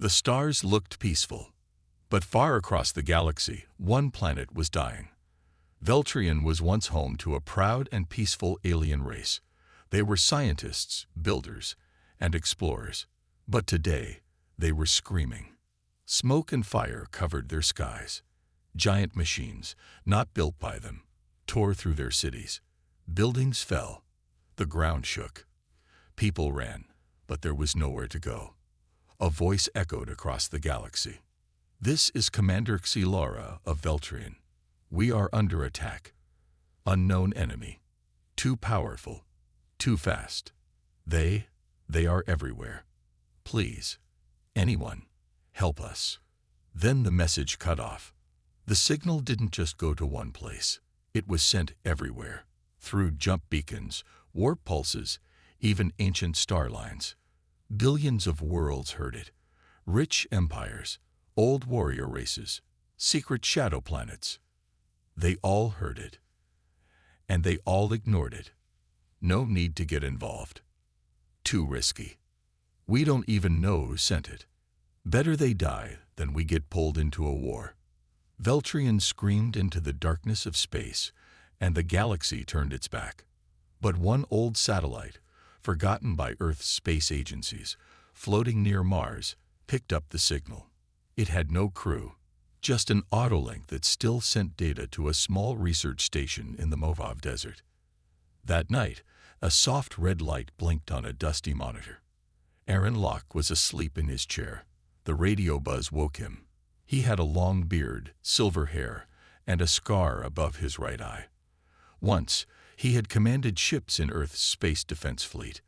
The stars looked peaceful, but far across the galaxy, one planet was dying. Veltrian was once home to a proud and peaceful alien race. They were scientists, builders, and explorers. But today, they were screaming. Smoke and fire covered their skies. Giant machines, not built by them, tore through their cities. Buildings fell. The ground shook. People ran, but there was nowhere to go. A voice echoed across the galaxy. "This is Commander Xilora of Veltrian. We are under attack. Unknown enemy. Too powerful. Too fast. They are everywhere. Please, anyone, help us." Then the message cut off. The signal didn't just go to one place. It was sent everywhere, through jump beacons, warp pulses, even ancient star lines. Billions of worlds heard it. Rich empires, old warrior races, secret shadow planets. They all heard it. And they all ignored it. No need to get involved. Too risky. We don't even know who sent it. Better they die than we get pulled into a war. Veltrian screamed into the darkness of space, and the galaxy turned its back. But one old satellite, forgotten by Earth's space agencies, floating near Mars, picked up the signal. It had no crew, just an autolink that still sent data to a small research station in the Mojave Desert. That night, a soft red light blinked on a dusty monitor. Aaron Locke was asleep in his chair. The radio buzz woke him. He had a long beard, silver hair, and a scar above his right eye. Once, he had commanded ships in Earth's space defense fleet.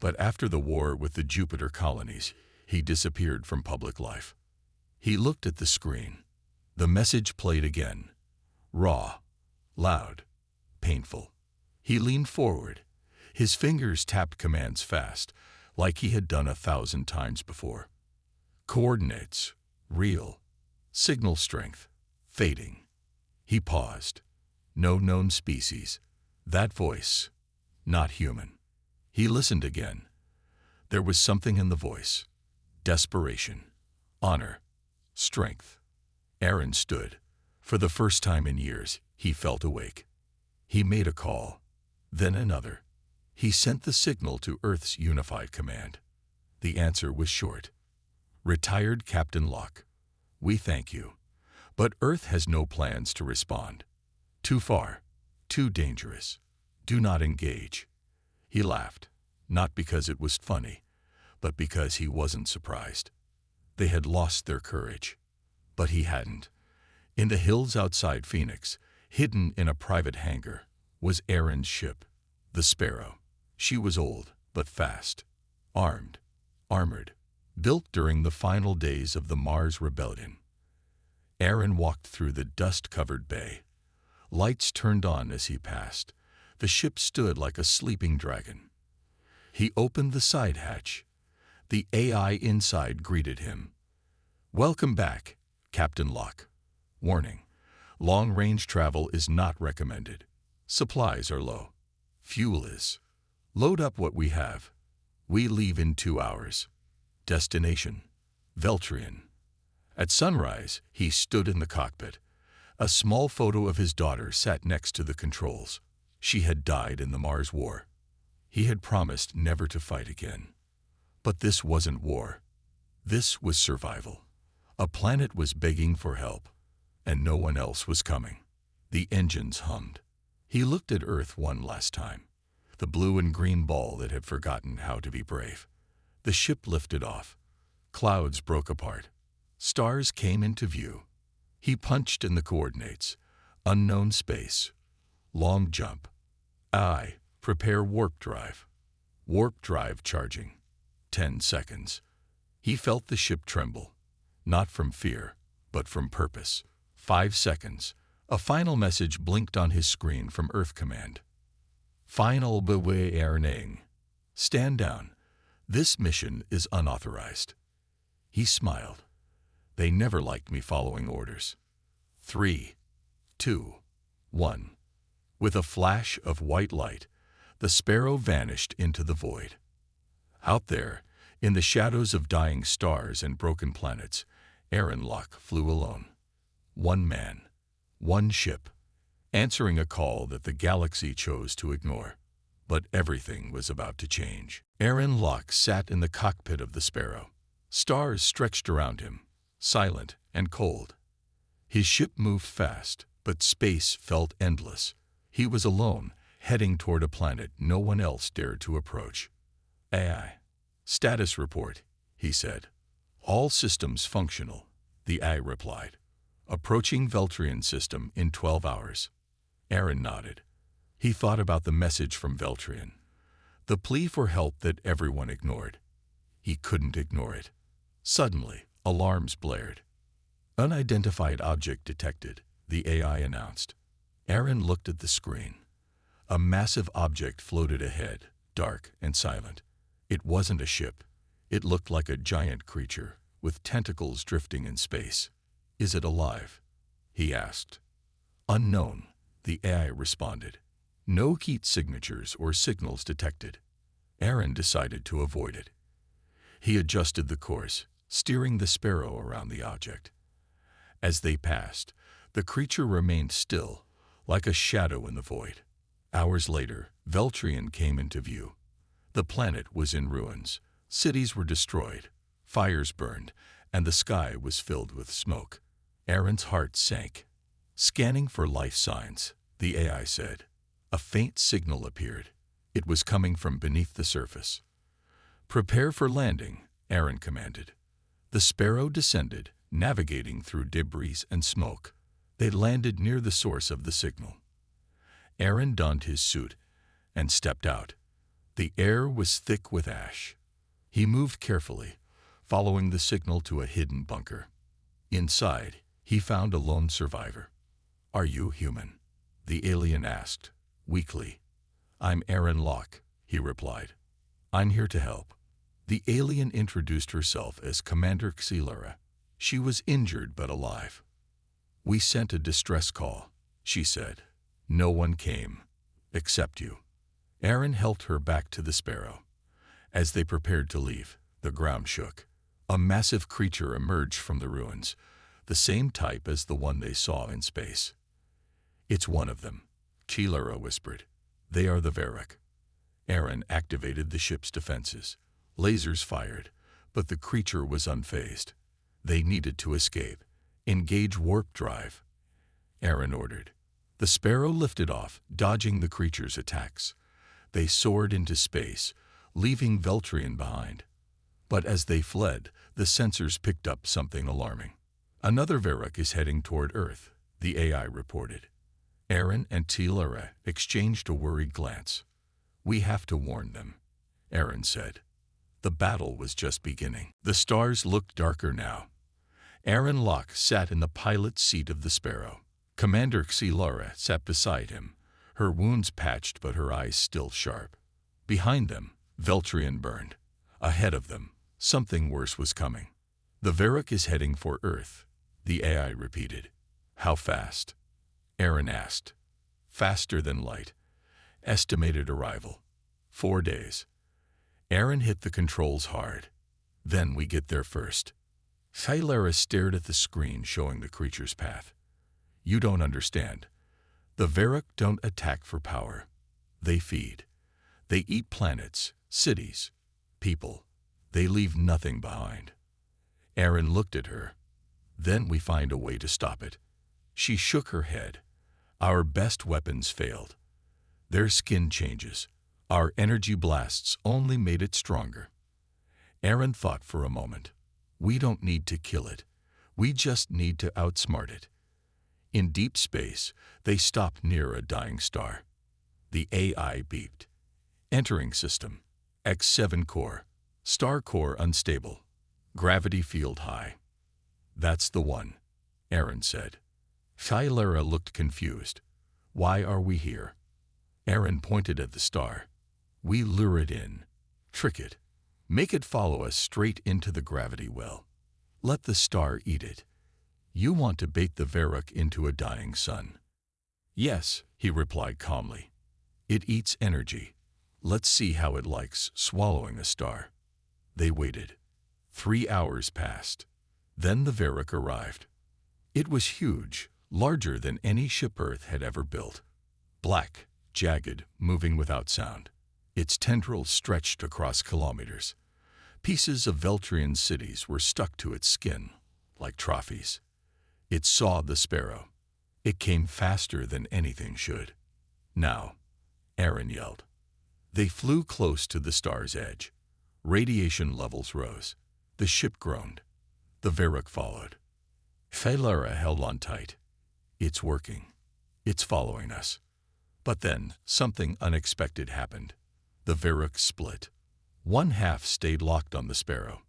But after the war with the Jupiter colonies, he disappeared from public life. He looked at the screen. The message played again. Raw, loud, painful. He leaned forward. His fingers tapped commands fast, like he had done 1,000 times before. Coordinates, real. Signal strength, fading. He paused. No known species. That voice, not human. He listened again. There was something in the voice. Desperation, honor, strength. Aaron stood. For the first time in years, he felt awake. He made a call, then another. He sent the signal to Earth's unified command. The answer was short. Retired Captain Locke. We thank you. But Earth has no plans to respond. Too far. Too dangerous. Do not engage. He laughed, not because it was funny, but because he wasn't surprised. They had lost their courage. But he hadn't. In the hills outside Phoenix, hidden in a private hangar, was Aaron's ship, the Sparrow. She was old, but fast. Armed. Armored. Built during the final days of the Mars Rebellion. Aaron walked through the dust-covered bay. Lights turned on as he passed. The ship stood like a sleeping dragon. He opened the side hatch. The AI inside greeted him. "Welcome back, Captain Locke. Warning: long-range travel is not recommended. Supplies are low. Fuel is. Load up what we have. We leave in 2 hours. Destination: Veltrian." At sunrise, he stood in the cockpit. A small photo of his daughter sat next to the controls. She had died in the Mars War. He had promised never to fight again. But this wasn't war. This was survival. A planet was begging for help, and no one else was coming. The engines hummed. He looked at Earth one last time. The blue and green ball that had forgotten how to be brave. The ship lifted off. Clouds broke apart. Stars came into view. He punched in the coordinates. Unknown space. Long jump. Prepare warp drive. Warp drive charging. 10 seconds. He felt the ship tremble. Not from fear, but from purpose. 5 seconds. A final message blinked on his screen from Earth Command. Final warning. Stand down. This mission is unauthorized. He smiled. They never liked me following orders. 3, 2, 1. With a flash of white light, the Sparrow vanished into the void. Out there, In the shadows of dying stars and broken planets, Aaron Locke flew alone. One man, one ship, answering a call that the galaxy chose to ignore. But everything was about to change. Aaron Locke sat in the cockpit of the Sparrow. Stars stretched around him, silent and cold. His ship moved fast, but space felt endless. He was alone, heading toward a planet no one else dared to approach. AI. Status report, he said. All systems functional, the AI replied. Approaching Veltrian system in 12 hours. Aaron nodded. He thought about the message from Veltrian, the plea for help that everyone ignored. He couldn't ignore it. Suddenly, alarms blared. Unidentified object detected, the AI announced. Aaron looked at the screen. A massive object floated ahead, dark and silent. It wasn't a ship. It looked like a giant creature, with tentacles drifting in space. Is it alive? He asked. Unknown, the AI responded. No heat signatures or signals detected. Aaron decided to avoid it. He adjusted the course, steering the Sparrow around the object. As they passed, the creature remained still, like a shadow in the void. Hours later, Veltrian came into view. The planet was in ruins. Cities were destroyed, fires burned, and the sky was filled with smoke. Aaron's heart sank. Scanning for life signs, the AI said. A faint signal appeared. It was coming from beneath the surface. Prepare for landing, Aaron commanded. The Sparrow descended, navigating through debris and smoke. They landed near the source of the signal. Aaron donned his suit and stepped out. The air was thick with ash. He moved carefully, following the signal to a hidden bunker. Inside, he found a lone survivor. Are you human? The alien asked, weakly. I'm Aaron Locke, he replied. I'm here to help. The alien introduced herself as Commander Xilera. She was injured but alive. We sent a distress call, she said. No one came, except you. Aaron helped her back to the Sparrow. As they prepared to leave, the ground shook. A massive creature emerged from the ruins, the same type as the one they saw in space. It's one of them, Xilera whispered. They are the Varrock. Aaron activated the ship's defenses. Lasers fired, but the creature was unfazed. They needed to escape. Engage warp drive, Aaron ordered. The Sparrow lifted off, dodging the creature's attacks. They soared into space, leaving Veltrian behind. But as they fled, the sensors picked up something alarming. Another Varrock is heading toward Earth, the AI reported. Aaron and Xilera exchanged a worried glance. We have to warn them, Aaron said. The battle was just beginning. The stars looked darker now. Aaron Locke sat in the pilot's seat of the Sparrow. Commander Xilera sat beside him, her wounds patched but her eyes still sharp. Behind them, Veltrian burned. Ahead of them, something worse was coming. The Varrock is heading for Earth, the AI repeated. How fast? Aaron asked. Faster than light. Estimated arrival. 4 days. Aaron hit the controls hard. Then we get there first. Xilera stared at the screen showing the creature's path. You don't understand. The Varrock don't attack for power. They feed. They eat planets, cities, people. They leave nothing behind. Aaron looked at her. Then we find a way to stop it. She shook her head. Our best weapons failed. Their skin changes. Our energy blasts only made it stronger. Aaron thought for a moment. We don't need to kill it. We just need to outsmart it. In deep space, they stopped near a dying star. The AI beeped. Entering system. X7 core. Star core unstable. Gravity field high. That's the one, Aaron said. Xilera looked confused. Why are we here? Aaron pointed at the star. We lure it in. Trick it. Make it follow us straight into the gravity well. Let the star eat it. You want to bait the Varrock into a dying sun. Yes, he replied calmly. It eats energy. Let's see how it likes swallowing a star. They waited. 3 hours passed. Then the Varrock arrived. It was huge, larger than any ship Earth had ever built. Black, jagged, moving without sound. Its tendrils stretched across kilometers. Pieces of Veltrian cities were stuck to its skin, like trophies. It saw the sparrow. It came faster than anything should. Now, Aaron yelled. They flew close to the star's edge. Radiation levels rose. The ship groaned. The Varrock followed. Felara held on tight. It's working. It's following us. But then, something unexpected happened. The Varrock split. One half stayed locked on the sparrow.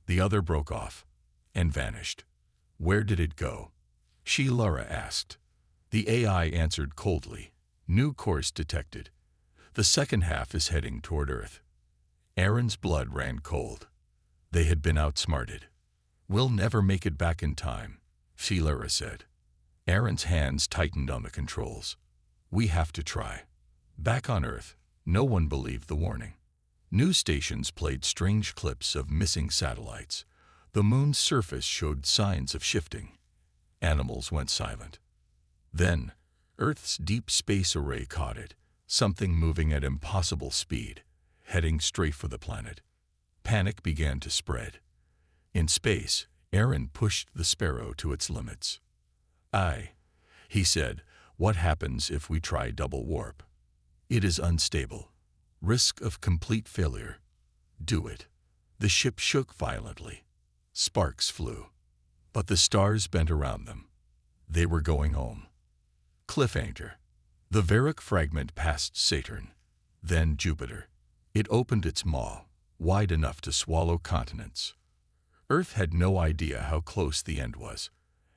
The other broke off and vanished. Where did it go? Felara asked. The AI answered coldly. New course detected. The second half is heading toward Earth. Aaron's blood ran cold. They had been outsmarted. We'll never make it back in time, Felara said. Aaron's hands tightened on the controls. We have to try. Back on Earth, no one believed the warning. News stations played strange clips of missing satellites. The moon's surface showed signs of shifting. Animals went silent. Then, Earth's deep space array caught it, something moving at impossible speed, heading straight for the planet. Panic began to spread. In space, Aaron pushed the sparrow to its limits. He said, what happens if we try double warp? It is unstable. Risk of complete failure. Do it. The ship shook violently. Sparks flew. But the stars bent around them. They were going home. Cliffhanger. The Varrock fragment passed Saturn, then Jupiter. It opened its maw, wide enough to swallow continents. Earth had no idea how close the end was,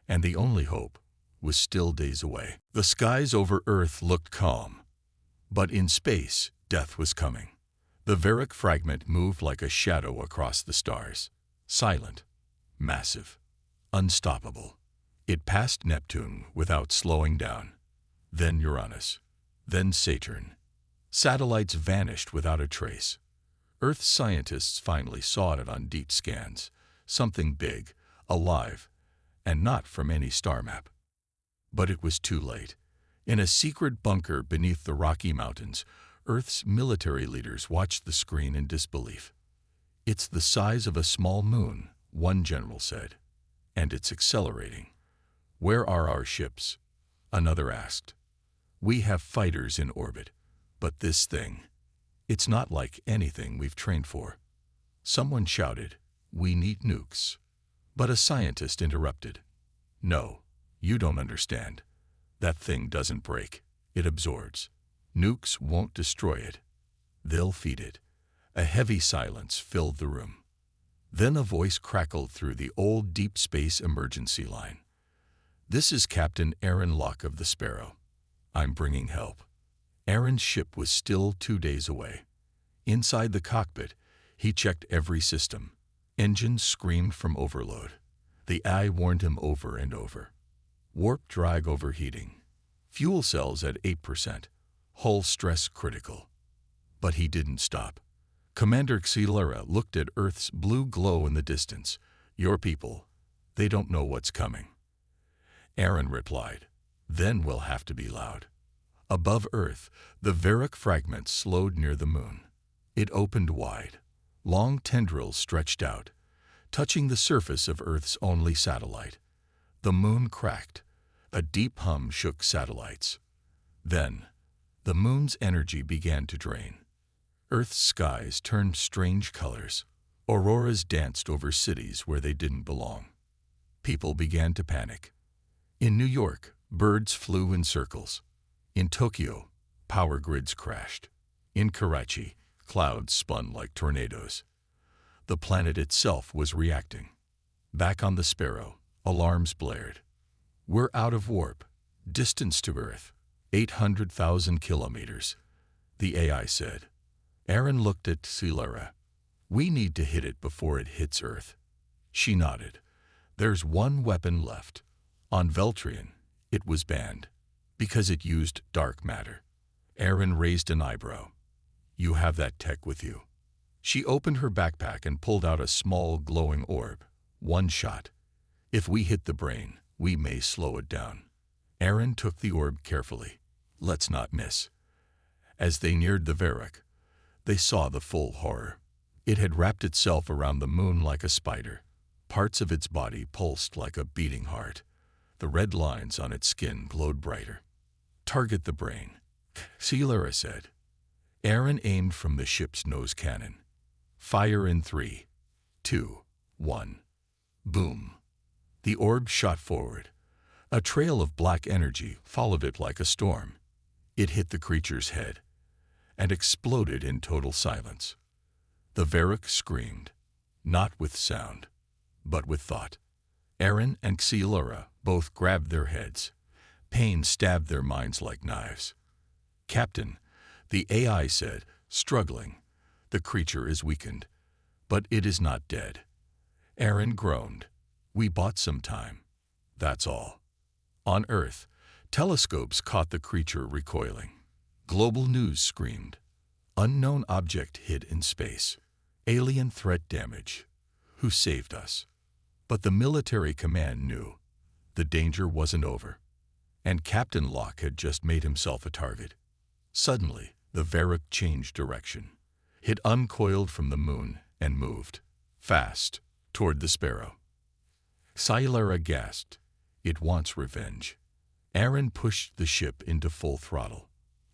and the only hope was still days away. The skies over Earth looked calm, but in space, death was coming. The Varrock fragment moved like a shadow across the stars, silent, massive, unstoppable. It passed Neptune without slowing down, then Uranus, then Saturn. Satellites vanished without a trace. Earth scientists finally saw it on deep scans, something big, alive, and not from any star map. But it was too late. In a secret bunker beneath the Rocky Mountains, Earth's military leaders watched the screen in disbelief. It's the size of a small moon, one general said, and it's accelerating. Where are our ships? Another asked. We have fighters in orbit, but this thing, it's not like anything we've trained for. Someone shouted, we need nukes. But a scientist interrupted. No, you don't understand. That thing doesn't break. It absorbs. Nukes won't destroy it. They'll feed it. A heavy silence filled the room. Then a voice crackled through the old deep space emergency line. This is Captain Aaron Locke of the Sparrow. I'm bringing help. Aaron's ship was still 2 days away. Inside the cockpit, he checked every system. Engines screamed from overload. The eye warned him over and over. Warp drive overheating. Fuel cells at 8%. Hull stress critical. But he didn't stop. Commander Felara looked at Earth's blue glow in the distance. Your people, they don't know what's coming. Aaron replied, then we'll have to be loud. Above Earth, the Varrock fragment slowed near the moon. It opened wide. Long tendrils stretched out, touching the surface of Earth's only satellite. The moon cracked. A deep hum shook satellites. Then, the moon's energy began to drain. Earth's skies turned strange colors. Auroras danced over cities where they didn't belong. People began to panic. In New York, birds flew in circles. In Tokyo, power grids crashed. In Karachi, clouds spun like tornadoes. The planet itself was reacting. Back on the Sparrow, alarms blared. We're out of warp. Distance to Earth, 800,000 kilometers, the AI said. Aaron looked at Felara. We need to hit it before it hits Earth. She nodded. There's one weapon left. On Veltrian, it was banned, because it used dark matter. Aaron raised an eyebrow. You have that tech with you? She opened her backpack and pulled out a small, glowing orb. One shot. If we hit the brain, we may slow it down. Aaron took the orb carefully. Let's not miss. As they neared the Varrock, they saw the full horror. It had wrapped itself around the moon like a spider. Parts of its body pulsed like a beating heart. The red lines on its skin glowed brighter. Target the brain, Sci-Fi said. Aaron aimed from the ship's nose cannon. Fire in 3, 2, 1. Boom. The orb shot forward. A trail of black energy followed it like a storm. It hit the creature's head and exploded in total silence. The Varrock screamed, not with sound, but with thought. Aaron and Sci-Fi both grabbed their heads. Pain stabbed their minds like knives. Captain, the AI said, struggling. The creature is weakened, but it is not dead. Aaron groaned. We bought some time. That's all. On Earth, telescopes caught the creature recoiling. Global news screamed. Unknown object hid in space. Alien threat damage. Who saved us? But the military command knew. The danger wasn't over. And Captain Locke had just made himself a target. Suddenly, the Varrock changed direction. It uncoiled from the moon and moved, fast, toward the Sparrow. Sci-Fi gasped. It wants revenge. Aaron pushed the ship into full throttle.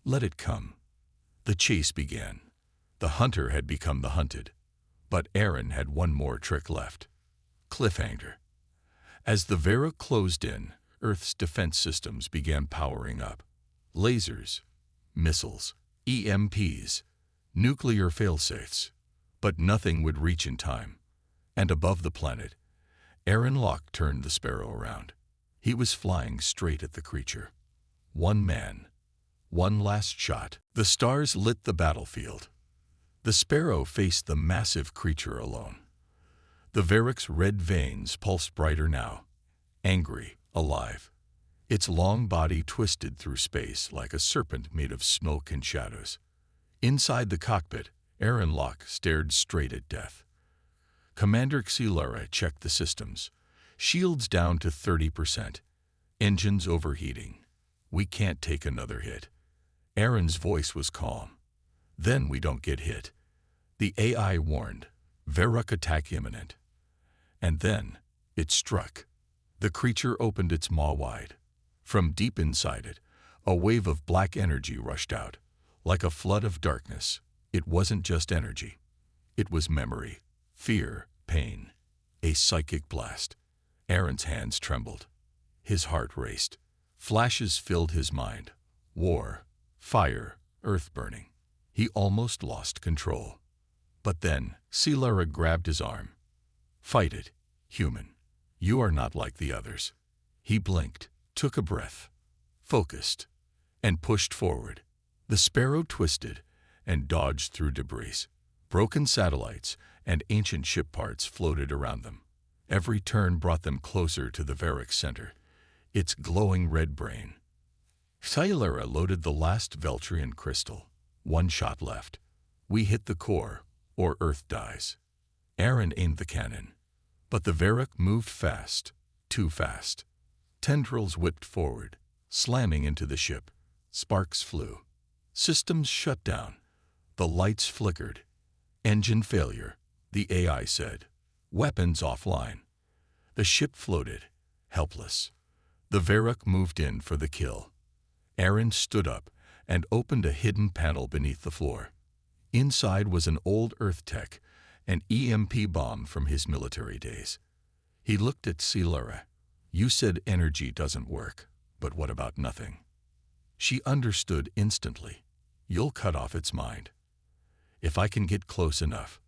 Let it come. The chase began. The hunter had become the hunted. But Aaron had one more trick left. Cliffhanger. As the Varrock closed in, Earth's defense systems began powering up. Lasers, missiles, EMPs, nuclear failsafes. But nothing would reach in time. And above the planet, Aaron Locke turned the Sparrow around. He was flying straight at the creature. One man. One last shot. The stars lit the battlefield. The Sparrow faced the massive creature alone. The Varrock's red veins pulsed brighter now. Angry, alive. Its long body twisted through space like a serpent made of smoke and shadows. Inside the cockpit, Aaron Locke stared straight at death. Commander Sci-Fi checked the systems. Shields down to 30%. Engines overheating. We can't take another hit. Aaron's voice was calm. Then we don't get hit. The AI warned. Varrock attack imminent. And then, it struck. The creature opened its maw wide. From deep inside it, a wave of black energy rushed out. Like a flood of darkness. It wasn't just energy. It was memory, fear, pain. A psychic blast. Aaron's hands trembled. His heart raced. Flashes filled his mind. War, fire, earth burning. He almost lost control. But then, Sci-Fi grabbed his arm. Fight it, human. You are not like the others. He blinked, took a breath, focused, and pushed forward. The Sparrow twisted and dodged through debris. Broken satellites and ancient ship parts floated around them. Every turn brought them closer to the Varrock center, its glowing red brain. Sci-Fi loaded the last Veltrian crystal. One shot left. We hit the core, or Earth dies. Aaron aimed the cannon. But the Varrock moved fast, too fast. Tendrils whipped forward, slamming into the ship. Sparks flew. Systems shut down. The lights flickered. Engine failure, the AI said. Weapons offline. The ship floated, helpless. The Varrock moved in for the kill. Aaron stood up and opened a hidden panel beneath the floor. Inside was an old Earth tech, an EMP bomb from his military days. He looked at Sci-Fi. You said energy doesn't work, but what about nothing? She understood instantly. You'll cut off its mind. If I can get close enough.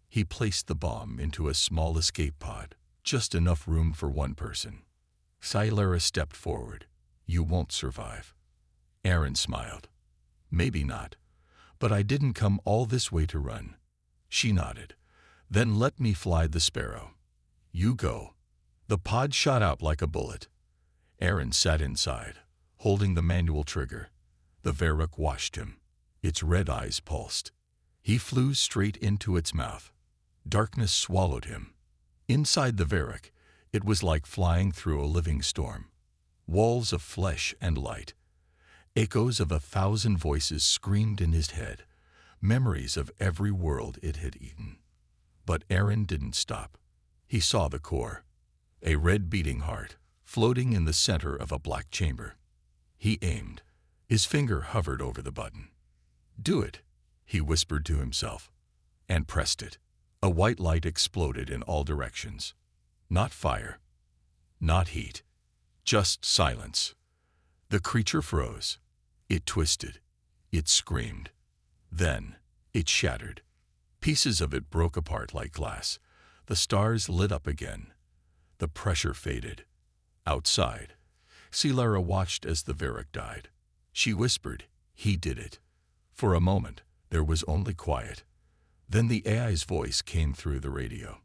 He placed the bomb into a small escape pod, just enough room for one person. Sci-Fi stepped forward. You won't survive. Aaron smiled. Maybe not, but I didn't come all this way to run. She nodded. Then let me fly the Sparrow. You go. The pod shot out like a bullet. Aaron sat inside, holding the manual trigger. The Varrock watched him. Its red eyes pulsed. He flew straight into its mouth. Darkness swallowed him. Inside the Varric, it was like flying through a living storm. Walls of flesh and light. Echoes of 1,000 voices screamed in his head, memories of every world it had eaten. But Aaron didn't stop. He saw the core, a red beating heart, floating in the center of a black chamber. He aimed. His finger hovered over the button. "Do it," he whispered to himself, and pressed it. A white light exploded in all directions. Not fire, not heat, just silence. The creature froze. It twisted. It screamed. Then it shattered. Pieces of it broke apart like glass. The stars lit up again. The pressure faded. Outside, Celara watched as the Varric died. She whispered, "He did it." For a moment, there was only quiet. Then the AI's voice came through the radio.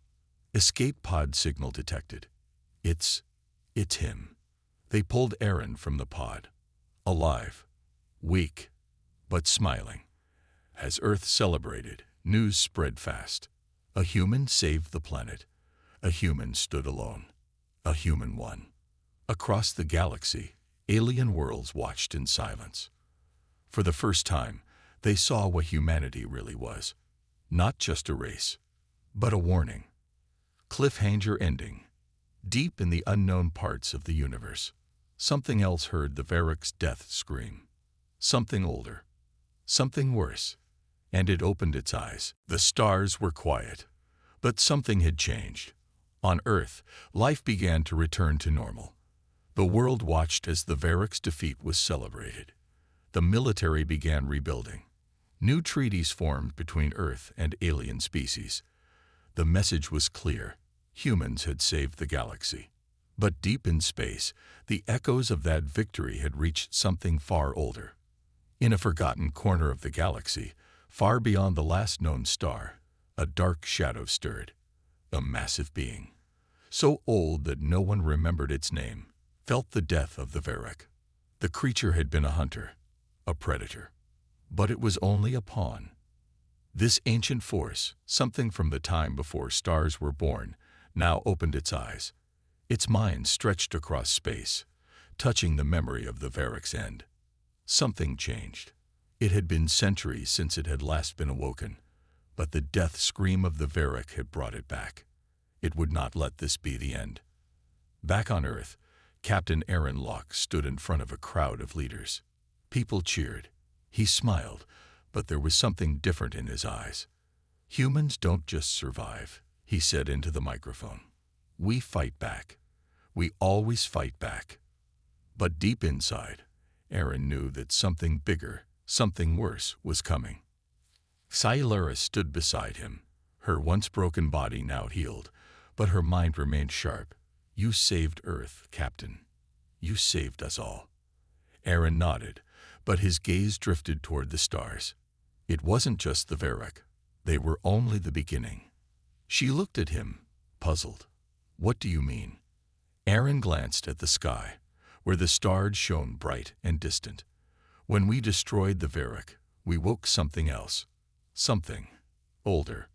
"Escape pod signal detected. It's him." They pulled Aaron from the pod. Alive, weak, but smiling. As Earth celebrated, news spread fast. A human saved the planet. A human stood alone. A human won. Across the galaxy, alien worlds watched in silence. For the first time, they saw what humanity really was. Not just a race, but a warning. Cliffhanger ending. Deep in the unknown parts of the universe, something else heard the Varric's death scream. Something older. Something worse. And it opened its eyes. The stars were quiet. But something had changed. On Earth, life began to return to normal. The world watched as the Varric's defeat was celebrated. The military began rebuilding. New treaties formed between Earth and alien species. The message was clear. Humans had saved the galaxy. But deep in space, the echoes of that victory had reached something far older. In a forgotten corner of the galaxy, far beyond the last known star, a dark shadow stirred. A massive being, so old that no one remembered its name, felt the death of the Varric. The creature had been a hunter, a predator. But it was only a pawn. This ancient force, something from the time before stars were born, now opened its eyes. Its mind stretched across space, touching the memory of the Varric's end. Something changed. It had been centuries since it had last been awoken, but the death scream of the Varric had brought it back. It would not let this be the end. Back on Earth, Captain Aaron Locke stood in front of a crowd of leaders. People cheered. He smiled, but there was something different in his eyes. "Humans don't just survive," he said into the microphone. "We fight back. We always fight back." But deep inside, Aaron knew that something bigger, something worse, was coming. Celara stood beside him, her once broken body now healed, but her mind remained sharp. "You saved Earth, Captain. You saved us all." Aaron nodded, but his gaze drifted toward the stars. It wasn't just the Varric. They were only the beginning. She looked at him, puzzled. "What do you mean?" Aaron glanced at the sky, where the stars shone bright and distant. "When we destroyed the Varric, we woke something else. Something older,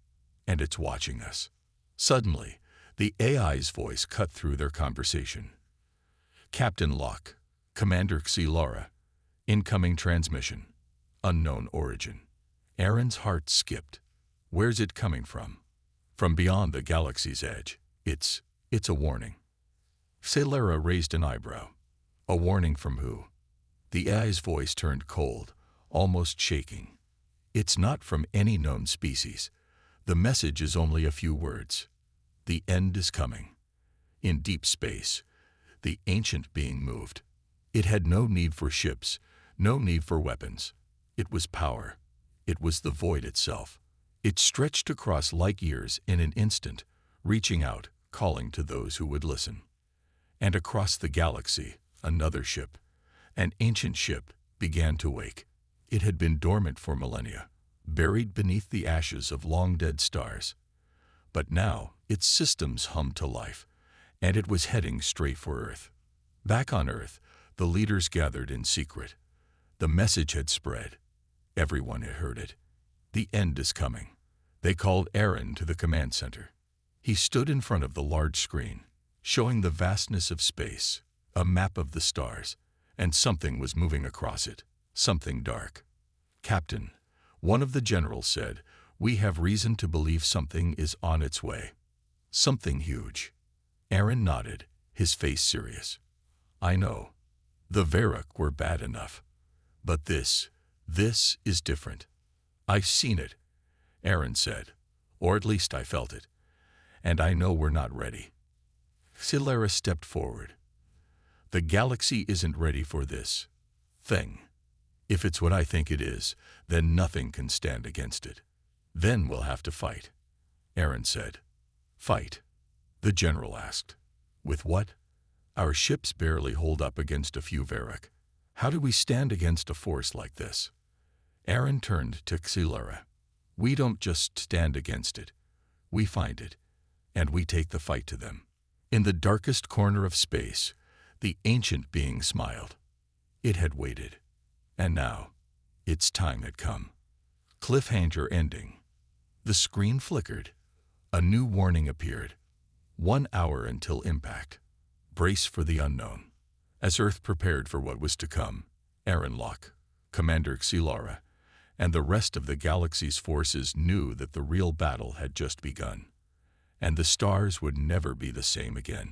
and it's watching us." Suddenly, the AI's voice cut through their conversation. "Captain Locke, Commander Celara, incoming transmission, unknown origin." Aaron's heart skipped. "Where's it coming from?" "From beyond the galaxy's edge. It's a warning." Celara raised an eyebrow. "A warning from who?" The AI's voice turned cold, almost shaking. "It's not from any known species. The message is only a few words. The end is coming. In deep space, the ancient being moved. It had no need for ships, no need for weapons. It was power. It was the void itself. It stretched across light years in an instant, reaching out, calling to those who would listen. And across the galaxy, another ship, an ancient ship, began to wake. It had been dormant for millennia, buried beneath the ashes of long-dead stars. But now its systems hummed to life, and it was heading straight for Earth. Back on Earth, the leaders gathered in secret. The message had spread. Everyone had heard it. The end is coming. They called Aaron to the command center. He stood in front of the large screen, showing the vastness of space, a map of the stars, and something was moving across it, something dark. "Captain," one of the generals said, "we have reason to believe something is on its way. Something huge." Aaron nodded, his face serious. "I know. The Varrock were bad enough. But this is different." "I've seen it," Aaron said, "or at least I felt it. And I know we're not ready." Silara stepped forward. "The galaxy isn't ready for this thing. If it's what I think it is, then nothing can stand against it. Then we'll have to fight," Aaron said. "Fight?" the general asked. "With what? Our ships barely hold up against a few Varrock. How do we stand against a force like this?" Aaron turned to Silara. "We don't just stand against it. We find it, and we take the fight to them." In the darkest corner of space, the ancient being smiled. It had waited. And now, its time had come. Cliffhanger ending. The screen flickered. A new warning appeared. 1 hour until impact. Brace for the unknown. As Earth prepared for what was to come, Aaron Locke, Commander Xilara, and the rest of the galaxy's forces knew that the real battle had just begun. And the stars would never be the same again.